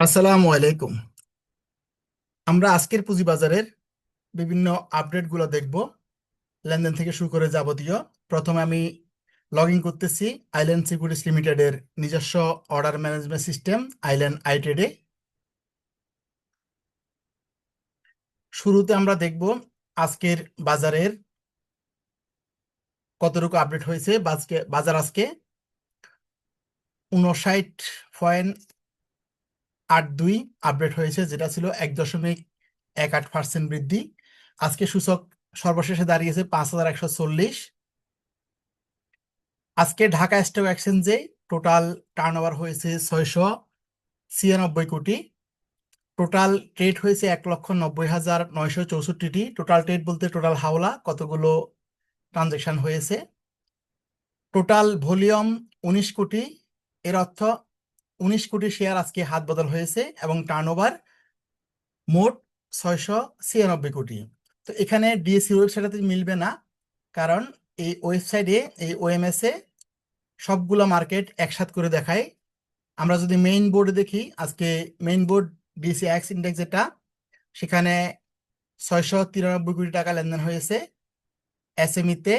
আসসালামু আলাইকুম। আমরা আজকের পুঁজিবাজারের বিভিন্ন আপডেটগুলো দেখব, লেনদেন থেকে শুরু করে যাবতীয়। প্রথমে আমি লগ ইন করতেছি আইল্যান্ড সিকিউরিটিজ লিমিটেডের নিজস্ব অর্ডার ম্যানেজমেন্ট সিস্টেম আইল্যান্ড আইট্রেডে। শুরুতে আমরা দেখব আজকের বাজারের কতটুকু আপডেট হয়েছে। বাজার আজকে 59.82 আপডেট হয়েছে, যেটা ছিল 1.18% বৃদ্ধি। আজকে সূচক সর্বশেষে দাঁড়িয়েছে 5,140। আজকে ঢাকা স্টক এক্সচেঞ্জে টোটাল টার্নওভার হয়েছে 696 কোটি। টোটাল ট্রেড হয়েছে 1,90,964টি। টোটাল ট্রেড বলতে টোটাল হাওলা কতগুলো ট্রানজেকশন হয়েছে। টোটাল ভলিউম 19 কোটি। এর অর্থ 19 কোটি শেয়ার আজকে হাত বদল হয়েছে এবং টার্নওভার মোট 696 কোটি। তো এখানে ডিএসসি ওয়েবসাইটে মিলবে না, কারণ এই ওয়েবসাইটে এই ওএমএস এ সবগুলো মার্কেট একসাথ করে দেখায়। আমরা যদি মেইন বোর্ডে দেখি, আজকে main board DC x index যেটা, সেখানে 693 কোটি টাকা লেনদেন হয়েছে। এসএমইতে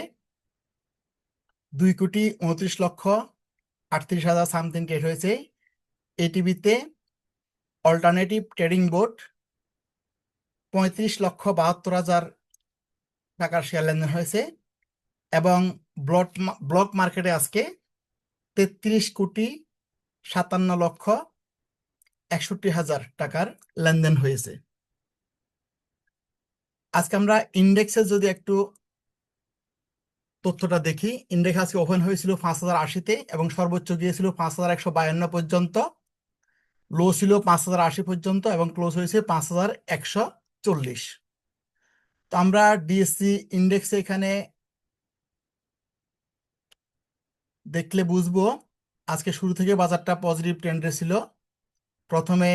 2,29,38,000 সামথিং ট্রেড হয়েছে। এটিভিতে অল্টারনেটিভ ট্রেডিং বোর্ড 35,72,000 টাকার শেয়ার লেনদেন হয়েছে। এবং ব্লক মার্কেটে আজকে 33,57,61,000 টাকার লেনদেন হয়েছে। আজকে আমরা ইন্ডেক্সে যদি একটু তথ্যটা দেখি, ইন্ডেক্স আজকে ওপেন হয়েছিল 5,080-তে এবং সর্বোচ্চ গিয়েছিল 5,152 পর্যন্ত। লো ছিল 5,080 পর্যন্ত এবং ক্লোজ হয়েছে 5,140। তো আমরা ডিএসসি ইন্ডেক্সে এখানে দেখলে বুঝবো আজকে শুরু থেকে বাজারটা পজিটিভ ট্রেন্ডে ছিল। প্রথমে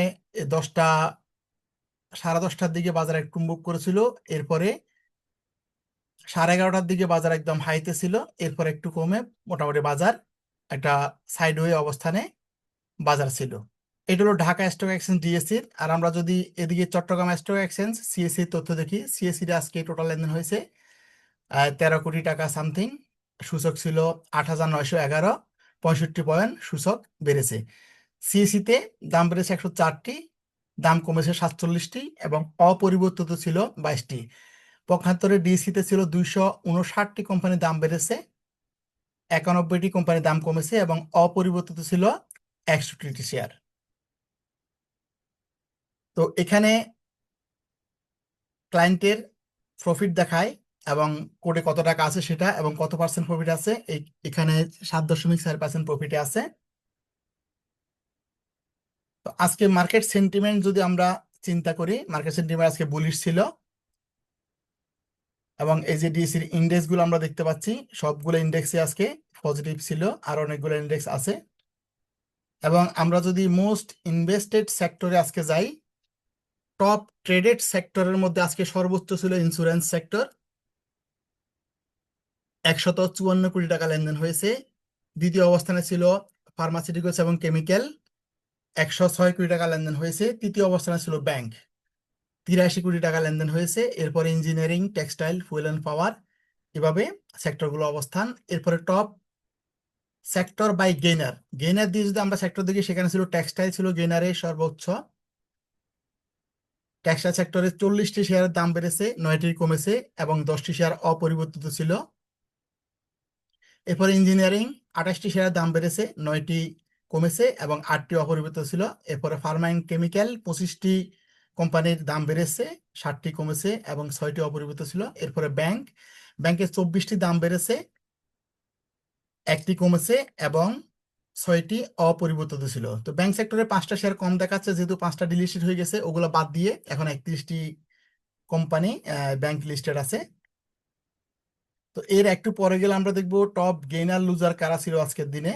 10টা, 10:30টার দিকে বাজার একটু মুভ করেছিল। এরপরে 11:30টার দিকে বাজার একদম হাইতে ছিল। এরপর একটু কমে মোটামুটি বাজার একটা সাইডওয়ে অবস্থানে বাজার ছিল। এটা হলো ঢাকা স্টক এক্সচেঞ্জ ডিএসসির। আর আমরা যদি এদিকে চট্টগ্রাম স্টক এক্সচেঞ্জ সিএসসির তথ্য দেখি, সিএসসির আজকে টোটাল লেনদেন হয়েছে 13 কোটি টাকা সামথিং। সূচক ছিল 8,911, 65 পয়েন্ট সূচক বেড়েছে। সিএসসিতে দাম বেড়েছে 104টি, দাম কমেছে 47টি এবং অপরিবর্তিত ছিল 22টি। পক্ষান্তরে ডিএসসিতে ছিল 259টি কোম্পানির দাম বেড়েছে, 91টি কোম্পানির দাম কমেছে এবং অপরিবর্তিত ছিল 61টি শেয়ার। তো এখানে ক্লায়েন্টের প্রফিট দেখায় এবং কোডে কত টাকা আছে সেটা এবং কত পার্সেন্ট প্রফিট আছে। এখানে 7.4% প্রফিটে আছে। তো আজকে মার্কেট সেন্টিমেন্ট যদি আমরা চিন্তা করি, মার্কেট সেন্টিমেন্ট আজকে বুলিশ ছিল এবং এই যে ডিএসসির ইন্ডেক্স গুলো আমরা দেখতে পাচ্ছি, সবগুলো ইন্ডেক্সই আজকে পজিটিভ ছিল, আর অনেকগুলো ইন্ডেক্স আছে। এবং আমরা যদি মোস্ট ইনভেস্টেড সেক্টরে আজকে যাই, টপ ট্রেডেড সেক্টরের মধ্যে আজকে সর্বোচ্চ ছিল ইন্স্যুরেন্স সেক্টর, 154 কোটি টাকা লেনদেন হয়েছে। দ্বিতীয় অবস্থানে ছিল ফার্মাসিউটিক্যালস এবং কেমিক্যাল, 106 কোটি টাকা লেনদেন হয়েছে। তৃতীয় অবস্থানে ছিল ব্যাংক, 83 কোটি টাকা লেনদেন হয়েছে। এরপরে engineering, textile, fuel and power, এভাবে সেক্টরগুলো অবস্থান। এরপরে top sector by gainer, gainer দিয়ে যদি আমরা সেক্টর দেখি, সেখানে ছিল টেক্সটাইল ছিল গেইনারে সর্বোচ্চ। টেক্সটাইল সেক্টরে 40টি শেয়ারের দাম বেড়েছে, 9টি কমেছে এবং 10টি শেয়ার অপরিবর্তিত ছিল। এরপরে ইঞ্জিনিয়ারিং 28টি শেয়ারের দাম বেড়েছে, 9টি কমেছে এবং 8টি অপরিবর্তিত ছিল। এরপরে ফার্মা অ্যান্ড কেমিক্যাল 25টি কোম্পানির দাম বেড়েছে, 60টি কমেছে এবং 6টি অপরিবর্তিত ছিল। এরপরে ব্যাংক, ব্যাংকের 24টি দাম বেড়েছে, 1টি কমেছে এবং 6টি অপরিবর্তিত ছিল। তো ব্যাংক সেক্টরে 5টা শেয়ার কম দেখাচ্ছে, যেহেতু 5টা ডিলিস্টেড হয়ে গেছে, ওগুলো বাদ দিয়ে এখন 31টি কোম্পানি ব্যাংক লিস্টেড আছে। তো এর একটু পরে গেলে আমরা দেখবো টপ গেইনার লুজার কারা ছিল আজকের দিনে।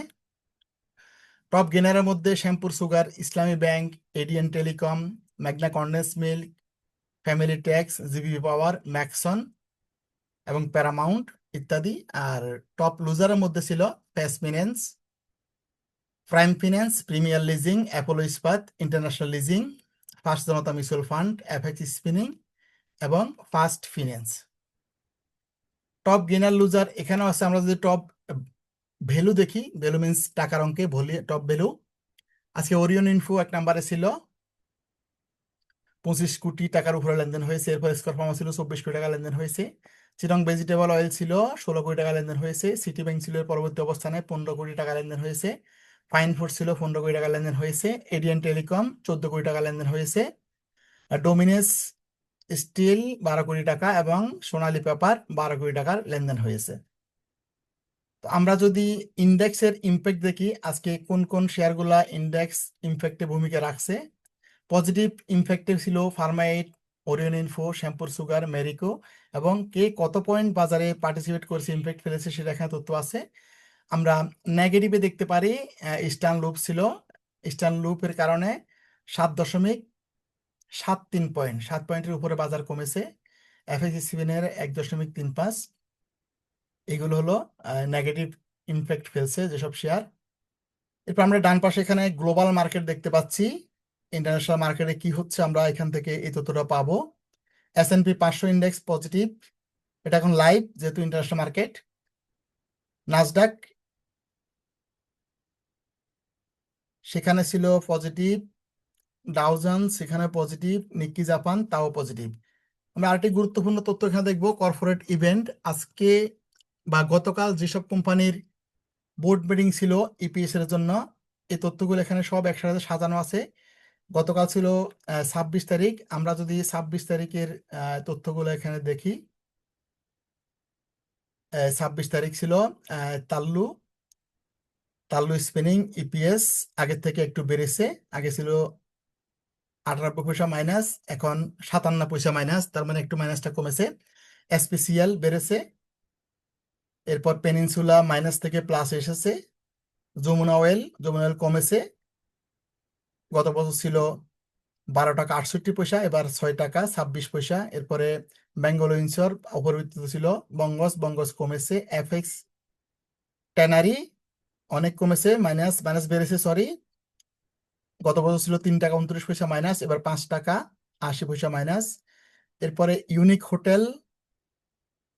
টপ গেইনারের মধ্যে Shyampur sugar, Islami bank, ADN telecom, Magna condense milk, family tax, GB power, Maxon এবং প্যারামাউন্ট ইত্যাদি। আর টপ লুজারের মধ্যে ছিল FAS finance, prime finance, premier leasing, Apollo Ispat, international leasing, first Janata mutual fund, FX spinning এবং first finance. Top gainer loser এখানেও আছে। আমরা যদি টপ ভ্যালু দেখি, ভ্যালু মিন্স টাকার অঙ্কে টপ ভ্যালু, আজকে ওরিয়ন ইনফো এক নাম্বারে ছিল, 25 কোটি টাকার উপরে লেনদেন হয়েছে। এরপর স্কয়ার ফার্মা ছিল 24 কোটি টাকা লেনদেন হয়েছে। চিরং ভেজিটেবল অয়েল ছিল 16 কোটি টাকা লেনদেন হয়েছে। সিটি ব্যাংক ছিল এর পরবর্তী অবস্থানে 15 কোটি টাকা লেনদেন হয়েছে। ফাইন ফুড ছিল 15 কোটি টাকা লেনদেন হয়েছে। এডিয়ান টেলিকম 14 কোটি টাকা লেনদেন হয়েছে। আর ডোমিনেস স্টিল 12 কোটি টাকা এবং সোনালী পেপার 12 কোটি টাকার লেনদেন হয়েছে। তো আমরা যদি ইন্ডেক্সের ইম্প্যাক্ট দেখি, আজকে কোন কোন শেয়ারগুলা ইন্ডেক্স ইম্প্যাক্টে ভূমিকা রাখছে। পজিটিভ ইম্প্যাক্টে ছিল ফার্মাইট, ওরিয়ন ইনফো, শ্যাম্পুর সুগার, মেরিকো, এবং কে কত পয়েন্ট বাজারে পার্টিসিপেট করেছে, ইম্প্যাক্ট ফেলেছে সেটা এখানে তথ্য আছে। আমরা নেগেটিভে দেখতে পারি ইস্টার্ন লুপ ছিল। ইস্টার্ন লুপের কারণে 7.73 পয়েন্ট, 7 পয়েন্টের উপরে বাজার কমেছে। এফএসসি-7 এর 1.35। এগুলো হলো নেগেটিভ ইম্প্যাক্ট ফেলছে যেসব শেয়ার। এরপর আমরা ডান পাশে এখানে গ্লোবাল মার্কেট দেখতে পাচ্ছি। ইন্টারন্যাশনাল মার্কেটে কি হচ্ছে আমরা এখান থেকে এই তথ্যটা পাবো। S&P 500 ইন্ডেক্স পজিটিভ, এটা এখন লাইভ যেহেতু ইন্টারন্যাশনাল মার্কেট। নাসডাক সেখানে ছিল পজিটিভ, ডাও জোন্স সেখানে পজিটিভ, নিক্কি জাপান তাও পজিটিভ। আমরা আরেকটি গুরুত্বপূর্ণ তথ্য এখানে দেখবো, কর্পোরেট ইভেন্ট। আজকে বা গতকাল যেসব কোম্পানির বোর্ড মিটিং ছিল ইপিএস এর জন্য, এই তথ্যগুলো এখানে সব একসাথে সাজানো আছে। গতকাল ছিল 26 তারিখ। আমরা যদি 26 তারিখের তথ্যগুলো এখানে দেখি, 26 তারিখ ছিল তাল্লু স্পিনিং ইপিএস আগের থেকে একটু বেড়েছে। আগে ছিল 98 পয়সা মাইনাস, এখন 57 পয়সা মাইনাস, তার মানে একটু মাইনাসটা কমেছে। এসপিসিএল বেড়েছে, এরপর পেনিনসুলা মাইনাস থেকে প্লাস এসেছে। যমুনা অয়েল কমেছে, গত বছর ছিল 12 টাকা 68 পয়সা, এবার 6 টাকা 26 পয়সা। এরপরে বেঙ্গল ইনসিওর অপরিবর্তিত ছিল। বঙ্গস কমেছে। এফএক্স ট্যানারি অনেক কমেছে, মাইনাস বেড়েছে, সরি। গত বছর ছিল 3 টাকা 29 পয়সা মাইনাস, এবার 5 টাকা 80 পয়সা মাইনাস। এরপরে ইউনিক হোটেল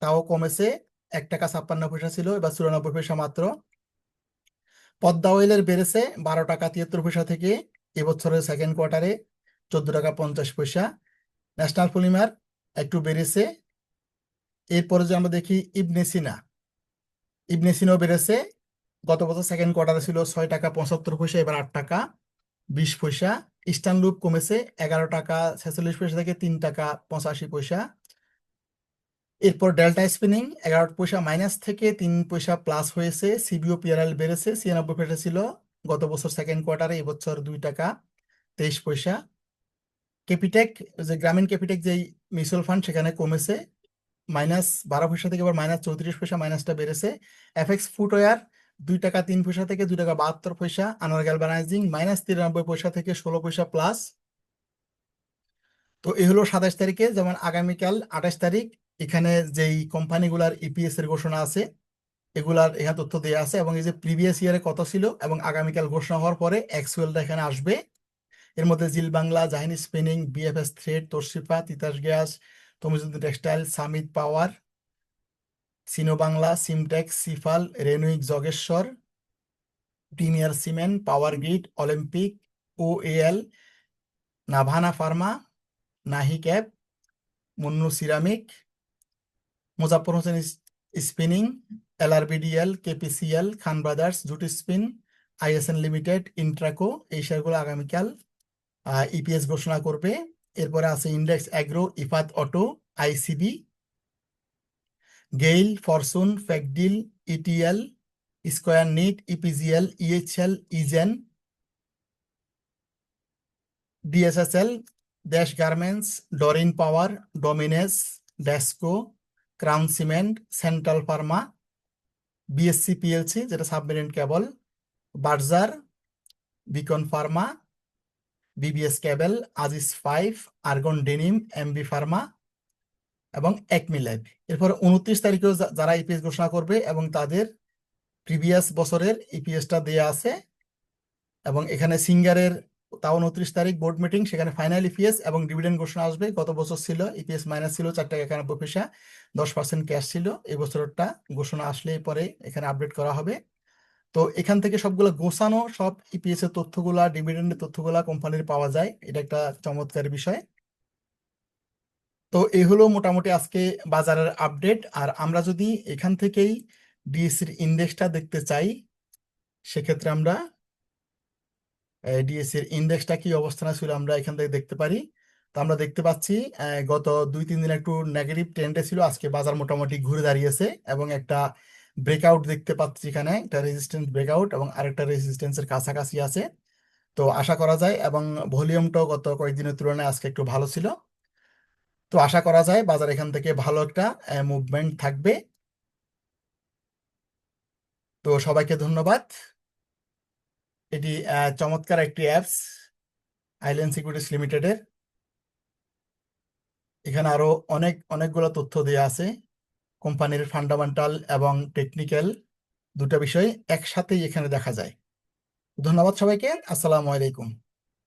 তাও কমেছে, 1 টাকা 56 পয়সা ছিল, এবার 94 পয়সা মাত্র। পদ্মা অয়েলের বেড়েছে 12 টাকা 73 পয়সা থেকে এবছরের সেকেন্ড কোয়ার্টারে 14 টাকা 50 পয়সা। ন্যাশনাল পলিমার একটু বেড়েছে। এরপরে যে আমরা দেখি ইবনে সিনাও বেড়েছে, গত বছর সেকেন্ড কোয়ার্টারে ছিল 6 টাকা 75 পয়সা, এবার 8 টাকা 20 পয়সা। ইস্টার্ন লুপ কমেছে 11 টাকা 46 পয়সা থেকে 3 টাকা 85 পয়সা। এরপর ডেল্টা স্পিনিং 11 পয়সা মাইনাস থেকে 3 পয়সা প্লাস হয়েছে। সিবিও পিআরএল বেড়েছে, 96 পয়সা ছিল গত বছর সেকেন্ড কোয়ার্টারে, এবছর 2 টাকা 23 পয়সা। ক্যাপিটেক, যে গ্রামীণ ক্যাপিটেক যেই মিউচুয়াল ফান্ড, সেখানে কমেছে -12 পয়সা থেকে এবার -34 পয়সা, মাইনাসটা বেড়েছে। এফএক্স ফুটওয়্যার 2 টাকা 3 পয়সা থেকে 2 টাকা 72 পয়সা। আনোয়ার গ্যালভানাইজিং -93 পয়সা থেকে 16 পয়সা প্লাস। তো এই হলো 27 তারিখে। যেমন আগামীকাল 28 তারিখ, এখানে যেই কোম্পানিগুলার ইপিএস এর ঘোষণা আছে এগুলার এখানে তথ্য দেওয়া আছে, এবং এই যে প্রিভিয়াস ইয়ারে কত ছিল এবং আগামীকাল ঘোষণা হওয়ার পরে অ্যাকচুয়ালটা এখানে আসবে। এর মধ্যে zeal Bangla, Zahini spinning, BFS thread, Toshifa, Titas gas, Tamijuddin textile, Summit power, Sino Bangla, Simtex, সিফাল, Renwick Jajneswar, premier cement, power grid, Olympic, OL, Navana pharma, Nahee cap, Monno ceramic, Muzaffar Hossain spinning, LRBDL, KPCL, Khan brothers, জুটি স্পিন, আইএসএন লিমিটেড, ইন্ট্রাকো, এই শেয়ারগুলো আগামীকাল ইপিএস ঘোষণা করবে। এরপরে আছে index agro, Ifad auto, ICB, গেইল, ফরচুন, ফ্যাকডিল, ETL, square knit, EPGL, EHL, ইজেন, ডিএসএসএল, দেশ গার্মেন্টস, ডরিন পাওয়ার, ডোমিনেস, DESCO, crown cement, central pharma, BSC PLC যেটা submarine cable, Berger, Beacon pharma, BBS cable, Aziz 5, Argon denim, MB pharma এবং Acme lab. এরপর 29 তারিখেও যারা ইপিএস ঘোষণা করবে এবং তাদের প্রিভিয়াস বছরের ইপিএসটা দেয়া আছে, এবং এখানে সিঙ্গারের তাও 29 তারিখ বোর্ড মিটিং, সেখানে ফাইনাল ইপিএস এবং ডিভিডেন্ড ঘোষণা আসবে। গত বছর ছিল ইপিএস মাইনাস ছিল 4 টাকা 91 পয়সা, 10% ক্যাশ ছিল। এই বছরটা ঘোষণা আসলেই পরে এখানে আপডেট করা হবে। তো এখান থেকে সবগুলো গোছানো সব ইপিএস এর তথ্যগুলা, ডিভিডেন্ডের তথ্যগুলা কোম্পানির পাওয়া যায়, এটা একটা চমৎকার বিষয়। তো এই হলো মোটামুটি আজকে বাজারের আপডেট। আর আমরা যদি এখান থেকেই ডিএসসির ইন্ডেক্সটা দেখতে চাই, সেক্ষেত্রে আমরা ডিএসসির ইন্ডেক্সটা কি অবস্থানে ছিল আমরা এখান থেকে দেখতে পারি। তো আমরা দেখতে পাচ্ছি গত 2-3 দিন একটু নেগেটিভ ট্রেন্ডে ছিল, আজকে বাজার মোটামুটি ঘুরে দাঁড়িয়েছে এবং একটা ব্রেকআউট দেখতে পাচ্ছি, এখানে একটা রেজিস্ট্যান্স ব্রেকআউট এবং আরেকটা রেজিস্ট্যান্সের কাছাকাছি আছে। তো আশা করা যায়, এবং ভলিউমটাও গত কয়েকদিনের তুলনায় আজকে একটু ভালো ছিল। তো আশা করা যায় বাজার এখান থেকে ভালো একটা মুভমেন্ট থাকবে। তো সবাইকে ধন্যবাদ। এটি চমৎকার একটি অ্যাপস, আইল্যান্ড সিকিউরিটিজ লিমিটেডের। এখানে আরো অনেকগুলো তথ্য দেওয়া আছে, কোম্পানির ফান্ডামেন্টাল এবং টেকনিক্যাল দুটো বিষয় একসাথেই এখানে দেখা যায়। ধন্যবাদ সবাইকে, আসসালামু আলাইকুম।